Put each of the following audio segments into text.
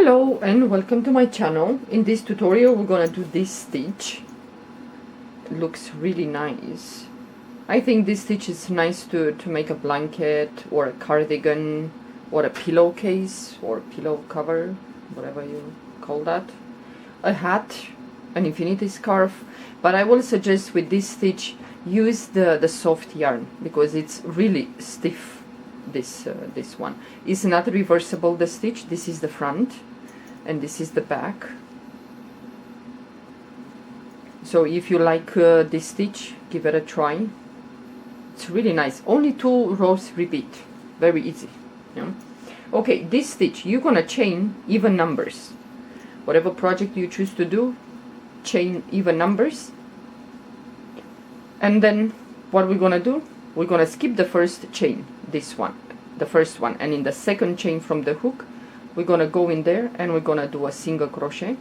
Hello and welcome to my channel. In this tutorial we're gonna do this stitch. It looks really nice. I think this stitch is nice to make a blanket or a cardigan or a pillowcase or pillow cover, whatever you call that. A hat, an infinity scarf, but I will suggest with this stitch use the soft yarn because it's really stiff. This one is not reversible, the stitch. This is the front and this is the back. So if you like this stitch, give it a try. It's really nice. Only 2 rows repeat, very easy. Yeah. Okay, this stitch you're gonna chain even numbers. Whatever project you choose to do, chain even numbers. And then what we're gonna do, we're gonna skip the first chain, this one, the first one, and in the second chain from the hook we're gonna go in there and we're gonna do a single crochet,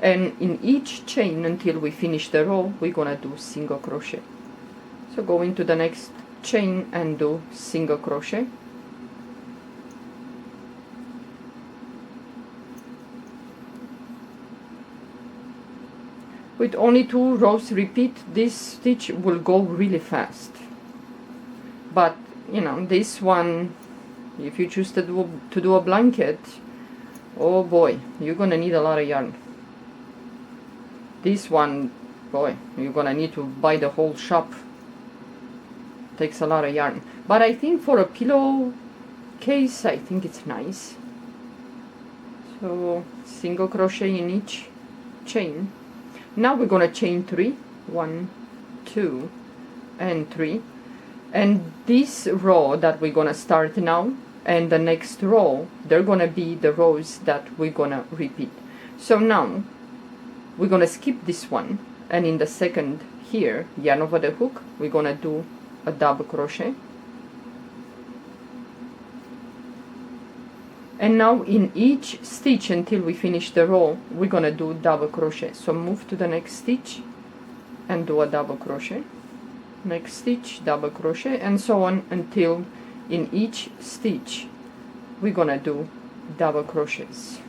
and in each chain until we finish the row we're gonna do single crochet. So go into the next chain and do single crochet, with only 2 rows repeat. This stitch will go really fast, but you know, this one, if you choose to do a blanket, oh boy, you're gonna need a lot of yarn. This one, boy, you're gonna need to buy the whole shop. Takes a lot of yarn, but I think for a pillow case I think it's nice. So single crochet in each chain. Now we're gonna chain 3, 1, 2 and 3, and this row that we're gonna start now and the next row, they're gonna be the rows that we're gonna repeat. So now we're gonna skip this one, and in the second here, yarn over the hook, we're gonna do a double crochet, and now in each stitch until we finish the row we're gonna do double crochet. So move to the next stitch and do a double crochet, next stitch, double crochet, and so on until in each stitch we're gonna do double crochets.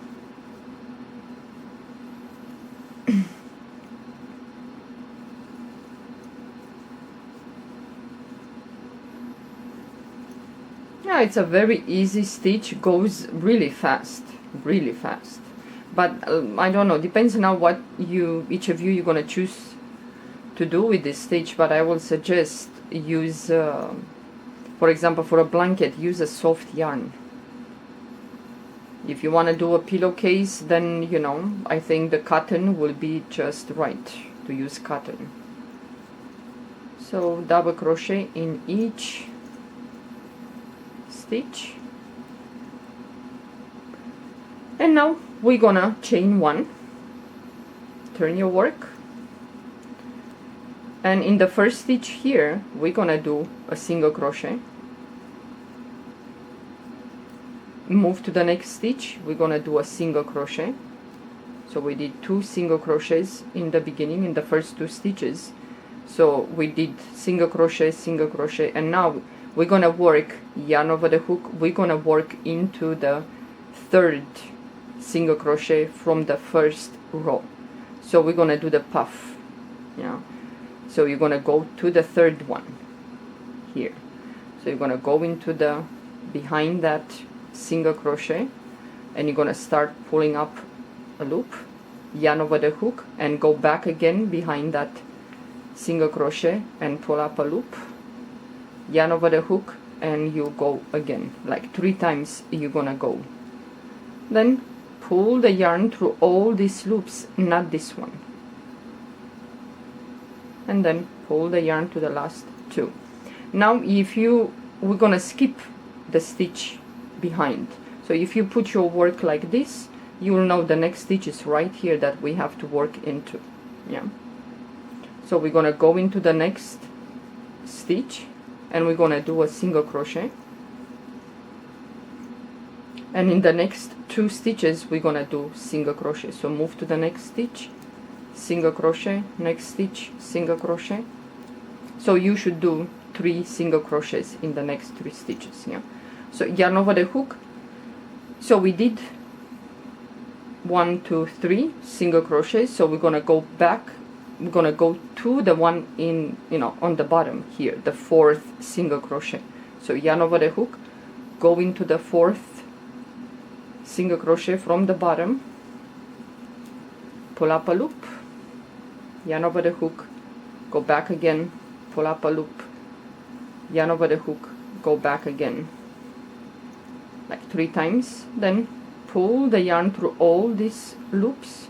Yeah, it's a very easy stitch, goes really fast, but I don't know, depends on what each of you you're gonna choose to do with this stitch, but I will suggest use for example for a blanket, use a soft yarn. If you want to do a pillowcase, then you know, I think the cotton will be just right to use cotton. So double crochet in each stitch, and now we're gonna chain 1, turn your work, and in the first stitch here we're gonna do a single crochet, move to the next stitch, we're gonna do a single crochet. So we did 2 single crochets in the beginning in the first 2 stitches, so we did single crochet, and now we're gonna work yarn over the hook, we're gonna work into the third single crochet from the first row. So we're gonna do the puff, yeah. So you're gonna go to the third one here, so you're gonna go into the behind that single crochet and you're gonna start pulling up a loop, yarn over the hook, and go back again behind that single crochet and pull up a loop, yarn over the hook, and you go again, like 3 times you're gonna go. Then pull the yarn through all these loops, not this one, and then pull the yarn to the last 2. Now we're gonna skip the stitch behind, so if you put your work like this, you will know the next stitch is right here that we have to work into, yeah. So we're gonna go into the next stitch and we're gonna do a single crochet, and in the next 2 stitches we're gonna do single crochet. So move to the next stitch, single crochet, next stitch, single crochet. So you should do 3 single crochets in the next 3 stitches, yeah. So yarn over the hook, so we did 1 2 3 single crochets. So we're gonna go back, we're gonna go to the one in, you know, on the bottom here, the 4th single crochet. So yarn over the hook, go into the 4th single crochet from the bottom, pull up a loop, yarn over the hook, go back again, pull up a loop, yarn over the hook, go back again, like 3 times. Then pull the yarn through all these loops.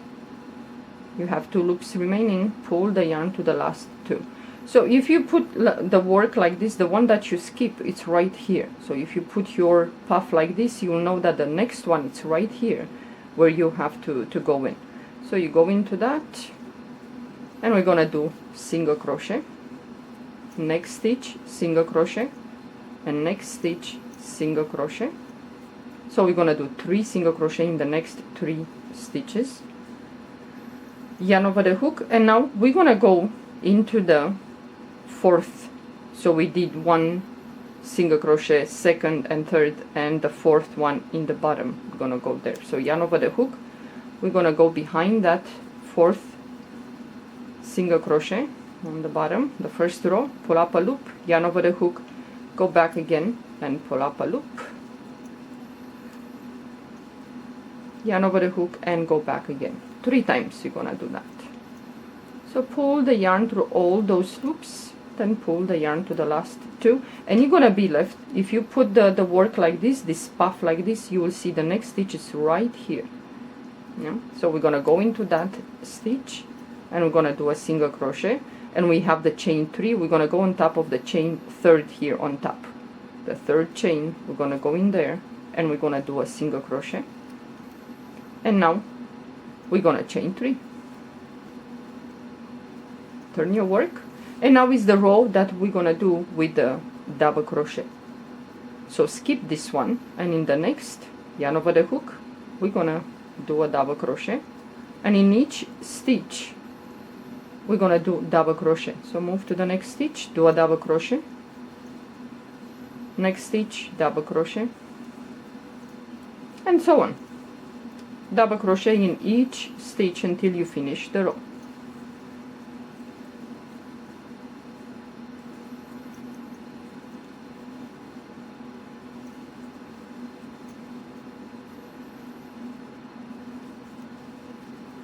You have 2 loops remaining. Pull the yarn to the last 2. So if you put the work like this, the one that you skip, it's right here. So if you put your puff like this, you will know that the next one it's right here where you have to go in. So you go into that, and we're gonna do single crochet, next stitch single crochet, and next stitch single crochet. So we're gonna do 3 single crochet in the next 3 stitches, yarn over the hook, and now we're gonna go into the 4th. So we did 1 single crochet, 2nd and 3rd, and the 4th one in the bottom. We're gonna go there. So yarn over the hook, we're gonna go behind that 4th single crochet on the bottom, the 1st row, pull up a loop, yarn over the hook, go back again and pull up a loop, yarn over the hook and go back again. 3 times you're gonna do that. So pull the yarn through all those loops, then pull the yarn to the last 2, and you're gonna be left, if you put the work like this puff like this, you will see the next stitch is right here. Yeah? So we're gonna go into that stitch, and we're gonna do a single crochet, and we have the chain 3. We're gonna go on top of the chain 3rd here on top, the 3rd chain. We're gonna go in there, and we're gonna do a single crochet, and now we're gonna chain 3, turn your work, and now is the row that we're gonna do with the double crochet. So skip this one, and in the next, yarn over the hook, we're gonna do a double crochet, and in each stitch we're gonna do double crochet. So move to the next stitch, do a double crochet, next stitch, double crochet, and so on. Double crochet in each stitch until you finish the row.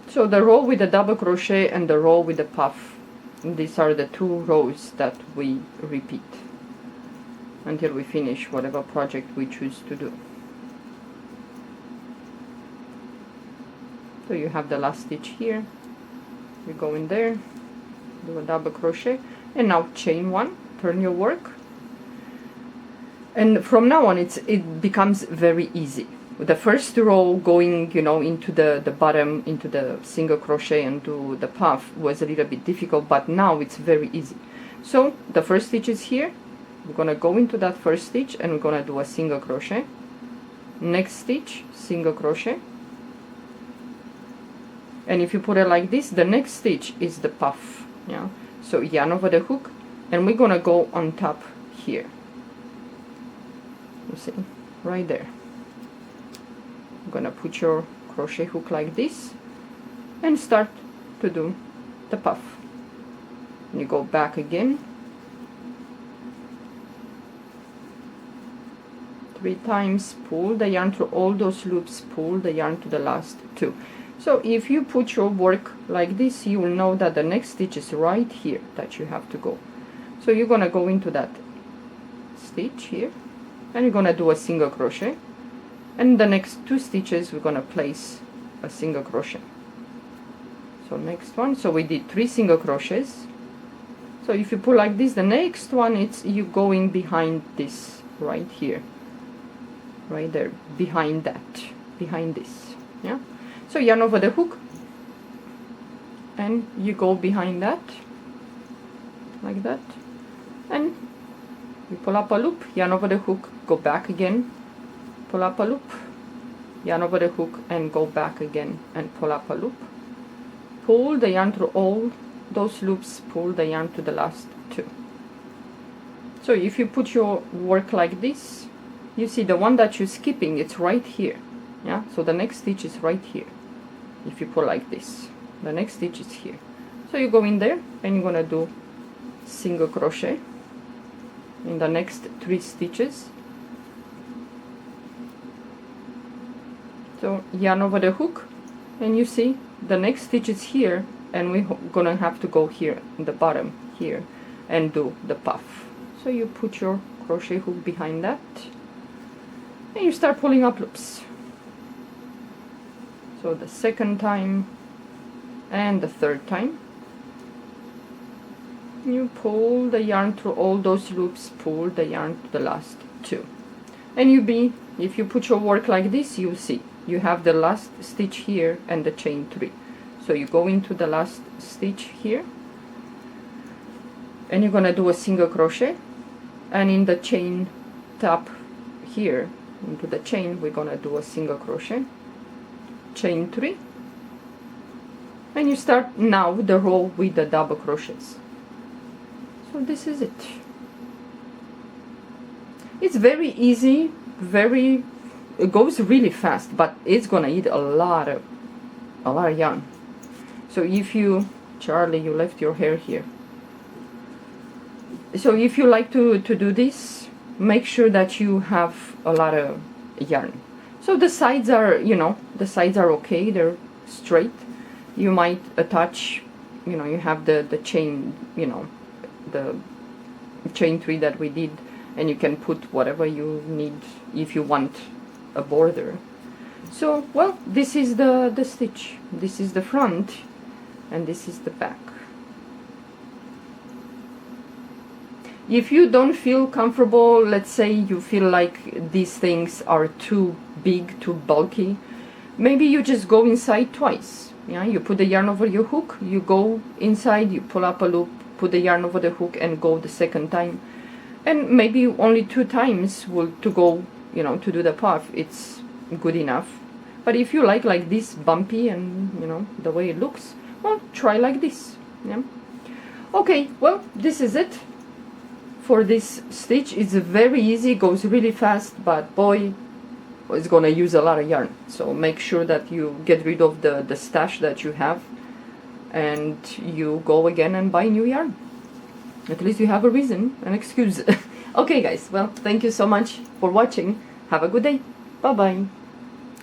So the row with the double crochet and the row with the puff, these are the 2 rows that we repeat until we finish whatever project we choose to do. So you have the last stitch here, you go in there, do a double crochet, and now chain 1, turn your work, and from now on it becomes very easy. The first row going, you know, into the bottom, into the single crochet and do the puff was a little bit difficult, but now it's very easy. So the first stitch is here, we're gonna go into that first stitch and we're gonna do a single crochet, next stitch single crochet, and if you put it like this, the next stitch is the puff. Yeah, so yarn over the hook, and we're gonna go on top here, you see, right there. I'm gonna put your crochet hook like this and start to do the puff. And you go back again 3 times, pull the yarn through all those loops, pull the yarn to the last 2. So if you put your work like this, you will know that the next stitch is right here that you have to go. So you're gonna go into that stitch here, and you're gonna do a single crochet, and the next 2 stitches we're gonna place a single crochet. So next one, so we did 3 single crochets. So if you pull like this, the next one, it's you going behind this right here, right there, behind that, behind this. Yeah, so yarn over the hook and you go behind that like that, and you pull up a loop, yarn over the hook, go back again, pull up a loop, yarn over the hook and go back again and pull up a loop, pull the yarn through all those loops, pull the yarn to the last 2. So if you put your work like this, you see the one that you're skipping, it's right here. Yeah, so the next stitch is right here. if you pull like this. The next stitch is here. So you go in there and you're gonna do single crochet in the next 3 stitches. So yarn over the hook, and you see the next stitch is here, and we're gonna have to go here in the bottom here and do the puff. So you put your crochet hook behind that and you start pulling up loops. So the second time and the third time you pull the yarn through all those loops, pull the yarn to the last 2, and if you put your work like this, you'll see you have the last stitch here and the chain 3. So you go into the last stitch here and you're gonna do a single crochet, and in the chain top here into the chain we're gonna do a single crochet, chain 3, and you start now the row with the double crochets. So this is it. It's very easy, it goes really fast, but it's gonna eat a lot of yarn. So if you, Charlie, you left your hair here. So if you like to do this, make sure that you have a lot of yarn. So the sides are, the sides are okay, they're straight. You might attach, you have the chain, the chain 3 that we did, and you can put whatever you need if you want a border. So, well, this is the stitch. This is the front and this is the back. If you don't feel comfortable, let's say you feel like these things are too big, too bulky, maybe you just go inside twice. Yeah, you put the yarn over your hook, you go inside, you pull up a loop, put the yarn over the hook and go the second time, and maybe only 2 times to go, to do the puff. It's good enough. But if you like this bumpy and the way it looks, well, try like this. Yeah. Okay, well, this is it for this stitch. It's very easy, goes really fast, but boy, it's gonna use a lot of yarn. So make sure that you get rid of the stash that you have and you go again and buy new yarn. At least you have a reason, an excuse. Okay guys, well, thank you so much for watching. Have a good day. Bye bye.